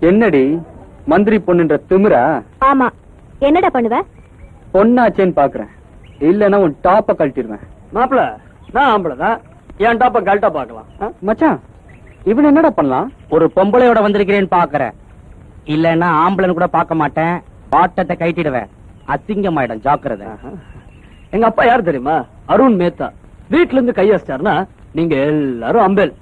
என்னடி மந்திரி பொண்ணுன்ற திமிரா? ஆமா, என்னடா பண்ணுவ? பொண்ணாச்சேன்னு பாக்குறேன், இல்லன்னா உன் டாப்ப கழட்டிடுவேன். மாப்பிள, நான் ஆம்பளதான், என் டாப்ப கழட்ட பாக்கலாம். மச்சான், இவன் என்னடா பண்ணலாம்? ஒரு பொம்பளையோட வந்திருக்கிறேன்னு பாக்குறேன், இல்லன்னா ஆம்பளன்னு கூட பார்க்க மாட்டேன், பாட்டத்தை கைட்டிடுவேன், அசிங்கமாயிடும், ஜாக்கிரதை. எங்க அப்பா யாரு தெரியுமா? அருண் மேத்தா. வீட்டுல இருந்து கையடிச்சாருன்னா நீங்க எல்லாரும் அம்பேல்.